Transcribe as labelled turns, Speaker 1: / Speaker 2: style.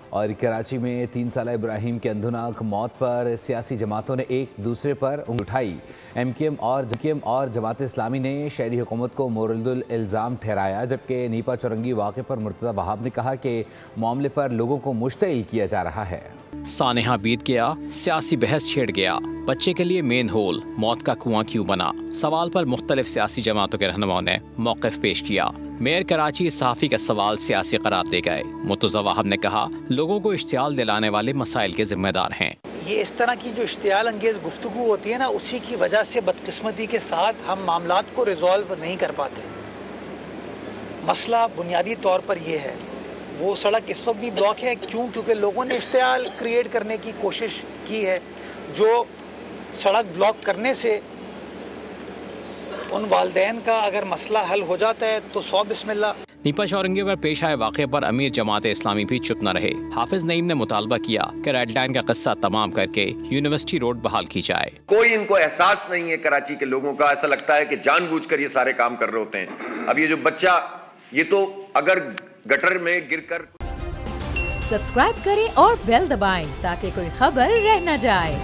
Speaker 1: اور کراچی میں 3 سالہ ابراہیم کے اندھوناک موت پر سیاسی جماعتوں نے ایک دوسرے پر انگلی اٹھائی۔ ایم کیو ایم اور جماعت اسلامی نے شہری حکومت کو مورد الزام ٹھہرایا، جبکہ نیپا چورنگی واقعے پر مرتضی وہاب نے کہا کہ معاملے پر لوگوں کو مشتعل کیا جا رہا ہے۔
Speaker 2: سانحہ بیت گیا، سیاسی بحث چھڑ گیا، بچے کے لیے مین ہول، موت کا کنواں کیوں بنا؟ سوال پر مختلف سیاسی جماعتوں کے رہنماؤں نے موقف پیش کیا۔ میئر کراچی صحافی کا سوال سیاسی قرار دے گئے۔ مرتضی وہاب نے کہا لوگوں کو اشتعال دلانے والے مسائل کے ذمہ دار ہیں۔
Speaker 3: یہ اس طرح کی جو اشتعال انگیز گفتگو ہوتی ہے نا، اسی کی وجہ سے بدقسمتی کے ساتھ ہم معاملات کو ریزالو نہیں کر پاتے۔ مسئلہ بنیادی طور پر یہ ہے، وہ سڑک اس وقت بھی بلاک ہے کیونکہ لوگوں نے اشتعال کریٹ کرنے کی کوشش کی ہے۔ جو سڑک بلاک کرنے سے ان والدین کا اگر مسئلہ حل ہو جاتا ہے تو 100 بسم اللہ۔
Speaker 2: نیپا چورنگی پر پیش آئے واقعے پر امیر جماعت اسلامی بھی چپ نہ رہے۔ حافظ نعیم نے مطالبہ کیا کہ ریڈ لائن کا قصہ تمام کر کے یونیورسٹی روڈ بحال کی جائے۔
Speaker 4: کوئی ان کو احساس نہیں ہے کراچی کے لوگوں کا، ایسا لگتا ہے کہ جان بوجھ کر یہ سارے کام کر رہے ہوتے ہیں۔ اب یہ جو بچہ، یہ تو اگر گٹر میں گر کر۔
Speaker 5: سبسکرائب کریں اور بیل دبائیں تاکہ کوئی خبر رہ نہ جائے۔